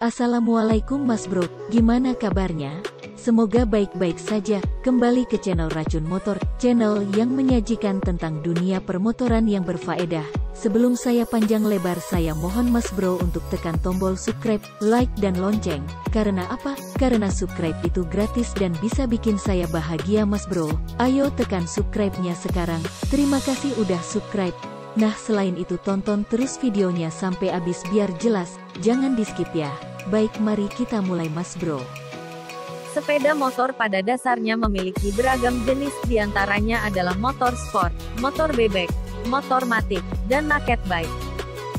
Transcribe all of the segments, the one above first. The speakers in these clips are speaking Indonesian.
Assalamualaikum Mas Bro, gimana kabarnya? Semoga baik-baik saja. Kembali ke channel Racun Motor, channel yang menyajikan tentang dunia permotoran yang berfaedah. Sebelum saya panjang lebar, saya mohon Mas Bro untuk tekan tombol subscribe, like dan lonceng. Karena apa? Karena subscribe itu gratis dan bisa bikin saya bahagia Mas Bro. Ayo tekan subscribe-nya sekarang. Terima kasih udah subscribe. Nah, selain itu tonton terus videonya sampai habis biar jelas, jangan di skip ya. Baik, mari kita mulai Mas Bro. Sepeda motor pada dasarnya memiliki beragam jenis, diantaranya adalah motor sport, motor bebek, motor matic, dan naked bike.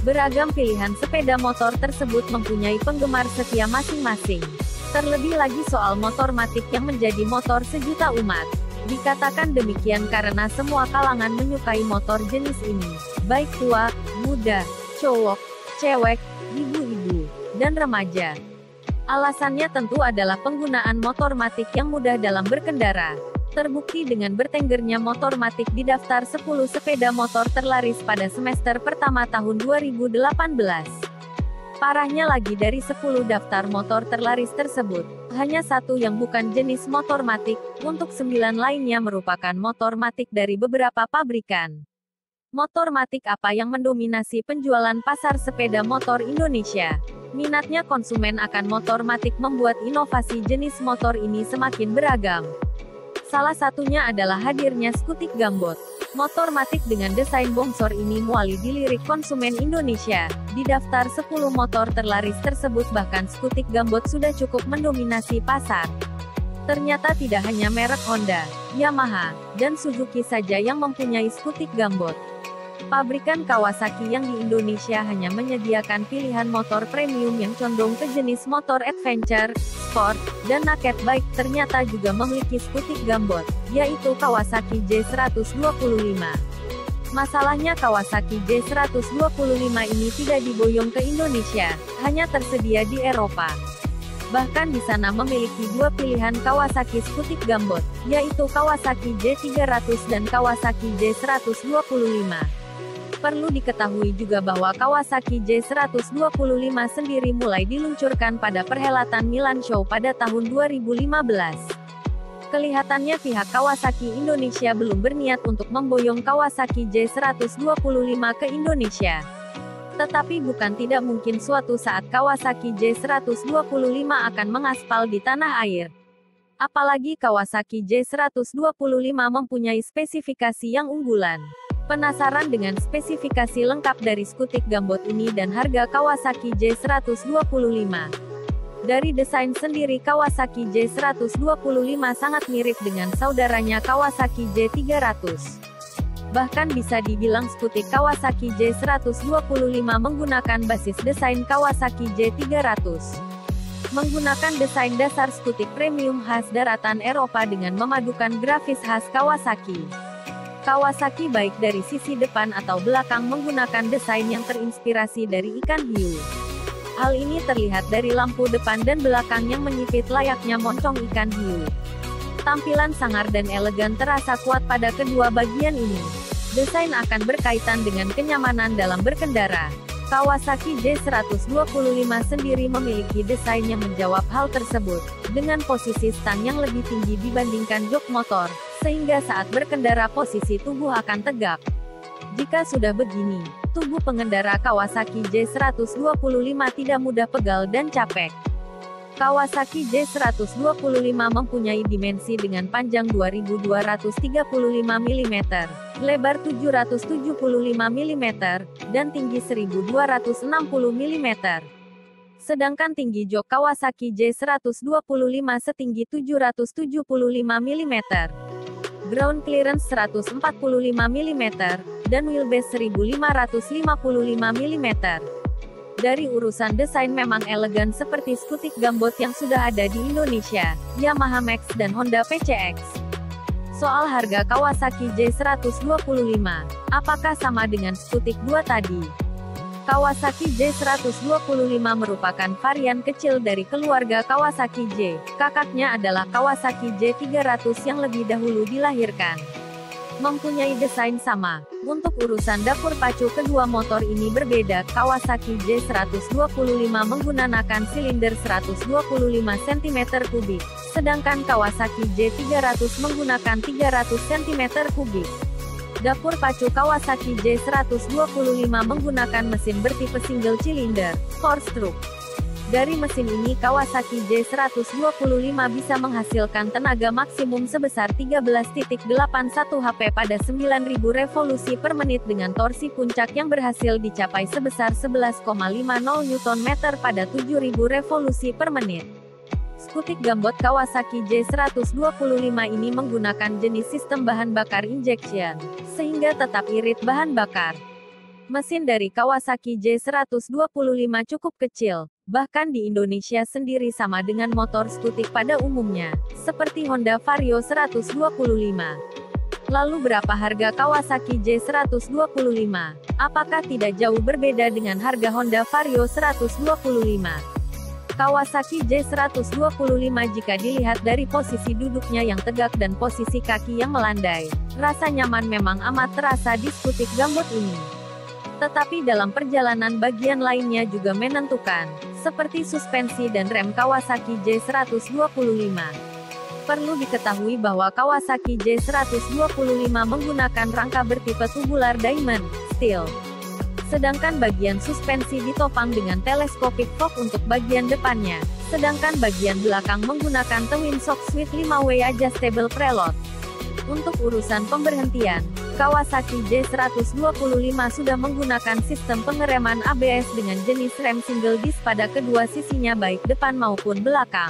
Beragam pilihan sepeda motor tersebut mempunyai penggemar setia masing-masing. Terlebih lagi soal motor matic yang menjadi motor sejuta umat. Dikatakan demikian karena semua kalangan menyukai motor jenis ini, baik tua, muda, cowok, cewek, ibu-ibu, dan remaja. Alasannya tentu adalah penggunaan motor matic yang mudah dalam berkendara. Terbukti dengan bertenggernya motor matic di daftar 10 sepeda motor terlaris pada semester pertama tahun 2018. Parahnya lagi, dari 10 daftar motor terlaris tersebut, hanya satu yang bukan jenis motor matic, untuk 9 lainnya merupakan motor matic dari beberapa pabrikan. Motor matic apa yang mendominasi penjualan pasar sepeda motor Indonesia? Minatnya konsumen akan motor matic membuat inovasi jenis motor ini semakin beragam. Salah satunya adalah hadirnya skutik Gambot. Motor matic dengan desain bongsor ini muali dilirik konsumen Indonesia. Di daftar 10 motor terlaris tersebut bahkan skutik Gambot sudah cukup mendominasi pasar. Ternyata tidak hanya merek Honda, Yamaha, dan Suzuki saja yang mempunyai skutik Gambot. Pabrikan Kawasaki yang di Indonesia hanya menyediakan pilihan motor premium yang condong ke jenis motor adventure, sport, dan naked bike, ternyata juga memiliki skutik Gambot, yaitu Kawasaki J125. Masalahnya Kawasaki J125 ini tidak diboyong ke Indonesia, hanya tersedia di Eropa. Bahkan di sana memiliki dua pilihan Kawasaki skutik Gambot, yaitu Kawasaki J300 dan Kawasaki J125. Perlu diketahui juga bahwa Kawasaki J125 sendiri mulai diluncurkan pada perhelatan Milan Show pada tahun 2015. Kelihatannya pihak Kawasaki Indonesia belum berniat untuk memboyong Kawasaki J125 ke Indonesia. Tetapi bukan tidak mungkin suatu saat Kawasaki J125 akan mengaspal di tanah air. Apalagi Kawasaki J125 mempunyai spesifikasi yang unggulan. Penasaran dengan spesifikasi lengkap dari skutik Gambot ini dan harga Kawasaki J125? Dari desain sendiri Kawasaki J125 sangat mirip dengan saudaranya Kawasaki J300. Bahkan bisa dibilang skutik Kawasaki J125 menggunakan basis desain Kawasaki J300. Menggunakan desain dasar skutik premium khas daratan Eropa dengan memadukan grafis khas Kawasaki. Kawasaki baik dari sisi depan atau belakang menggunakan desain yang terinspirasi dari ikan hiu. Hal ini terlihat dari lampu depan dan belakang yang menyipit layaknya moncong ikan hiu. Tampilan sangar dan elegan terasa kuat pada kedua bagian ini. Desain akan berkaitan dengan kenyamanan dalam berkendara. Kawasaki J125 sendiri memiliki desain yang menjawab hal tersebut, dengan posisi stang yang lebih tinggi dibandingkan jok motor, sehingga saat berkendara posisi tubuh akan tegak. Jika sudah begini, tubuh pengendara Kawasaki J125 tidak mudah pegal dan capek. Kawasaki J125 mempunyai dimensi dengan panjang 2235 mm, lebar 775 mm, dan tinggi 1260 mm. Sedangkan tinggi jok Kawasaki J125 setinggi 775 mm. Ground clearance 145 mm, dan wheelbase 1555 mm. Dari urusan desain memang elegan seperti skutik Gambot yang sudah ada di Indonesia, Yamaha Max dan Honda PCX. Soal harga Kawasaki J125, apakah sama dengan skutik 2 tadi? Kawasaki J125 merupakan varian kecil dari keluarga Kawasaki J. Kakaknya adalah Kawasaki J300 yang lebih dahulu dilahirkan. mempunyai desain sama. Untuk urusan dapur pacu kedua motor ini berbeda. Kawasaki J125 menggunakan silinder 125 cm3, sedangkan Kawasaki J300 menggunakan 300 cm3. Dapur pacu Kawasaki J125 menggunakan mesin bertipe single cylinder, 4-stroke. Dari mesin ini Kawasaki J125 bisa menghasilkan tenaga maksimum sebesar 13.81 HP pada 9.000 revolusi per menit dengan torsi puncak yang berhasil dicapai sebesar 11,50 Nm pada 7.000 revolusi per menit. Skutik gambot Kawasaki J125 ini menggunakan jenis sistem bahan bakar injection, sehingga tetap irit bahan bakar. Mesin dari Kawasaki J125 cukup kecil, bahkan di Indonesia sendiri sama dengan motor skutik pada umumnya, seperti Honda Vario 125. Lalu berapa harga Kawasaki J125? Apakah tidak jauh berbeda dengan harga Honda Vario 125? Kawasaki J125 jika dilihat dari posisi duduknya yang tegak dan posisi kaki yang melandai, rasa nyaman memang amat terasa di skutik gambot ini. Tetapi dalam perjalanan bagian lainnya juga menentukan, seperti suspensi dan rem Kawasaki J125. Perlu diketahui bahwa Kawasaki J125 menggunakan rangka bertipe tubular diamond, steel. Sedangkan bagian suspensi ditopang dengan teleskopik fork untuk bagian depannya, sedangkan bagian belakang menggunakan twin shock with 5-way adjustable preload. Untuk urusan pemberhentian, Kawasaki J125 sudah menggunakan sistem pengereman ABS dengan jenis rem single disc pada kedua sisinya baik depan maupun belakang.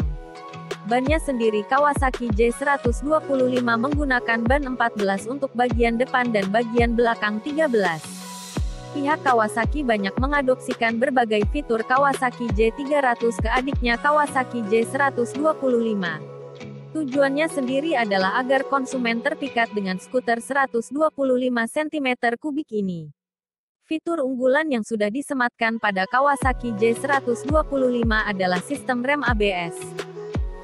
Bannya sendiri Kawasaki J125 menggunakan ban 14 untuk bagian depan dan bagian belakang 13. Pihak Kawasaki banyak mengadopsikan berbagai fitur Kawasaki J300 ke adiknya Kawasaki J125. Tujuannya sendiri adalah agar konsumen terpikat dengan skuter 125 cm3 ini. Fitur unggulan yang sudah disematkan pada Kawasaki J125 adalah sistem rem ABS.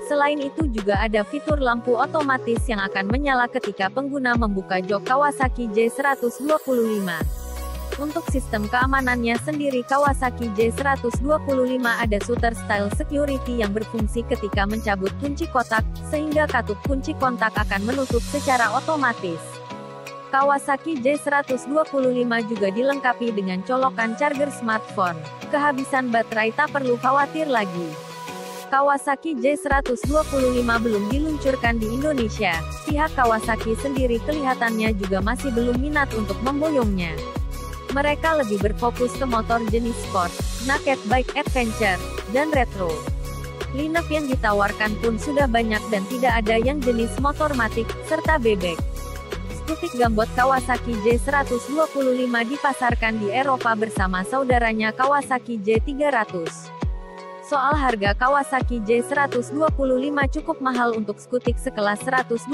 Selain itu juga ada fitur lampu otomatis yang akan menyala ketika pengguna membuka jok Kawasaki J125. Untuk sistem keamanannya sendiri Kawasaki J125 ada shooter style security yang berfungsi ketika mencabut kunci kotak, sehingga katup kunci kontak akan menutup secara otomatis. Kawasaki J125 juga dilengkapi dengan colokan charger smartphone. Kehabisan baterai tak perlu khawatir lagi. Kawasaki J125 belum diluncurkan di Indonesia. Pihak Kawasaki sendiri kelihatannya juga masih belum minat untuk memboyongnya. Mereka lebih berfokus ke motor jenis sport, naked bike adventure, dan retro. Lineup yang ditawarkan pun sudah banyak dan tidak ada yang jenis motor matic, serta bebek. Skutik gambot Kawasaki J125 dipasarkan di Eropa bersama saudaranya Kawasaki J300. Soal harga Kawasaki J125 cukup mahal untuk skutik sekelas 125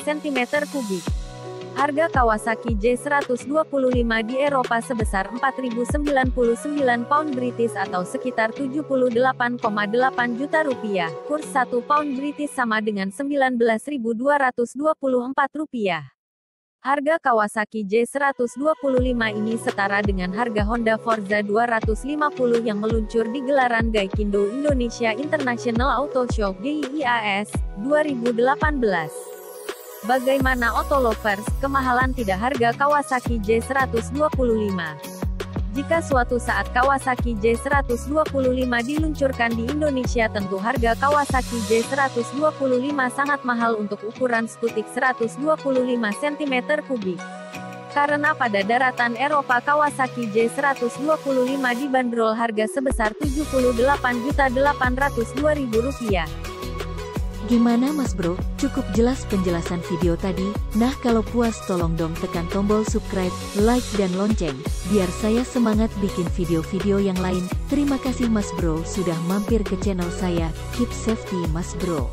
cm3. Harga Kawasaki J125 di Eropa sebesar 4.099 pound British atau sekitar 78,8 juta rupiah. Kurs 1 pound British sama dengan 19.224 rupiah. Harga Kawasaki J125 ini setara dengan harga Honda Forza 250 yang meluncur di gelaran Gaikindo Indonesia International Auto Show (GIIAS) 2018. Bagaimana Auto Lovers, kemahalan tidak harga Kawasaki J125? Jika suatu saat Kawasaki J125 diluncurkan di Indonesia tentu harga Kawasaki J125 sangat mahal untuk ukuran skutik 125 cm3. Karena pada daratan Eropa Kawasaki J125 dibanderol harga sebesar Rp78.802.000. Gimana Mas Bro? Cukup jelas penjelasan video tadi? Nah kalau puas tolong dong tekan tombol subscribe, like dan lonceng, biar saya semangat bikin video-video yang lain. Terima kasih Mas Bro sudah mampir ke channel saya. Keep safety Mas Bro.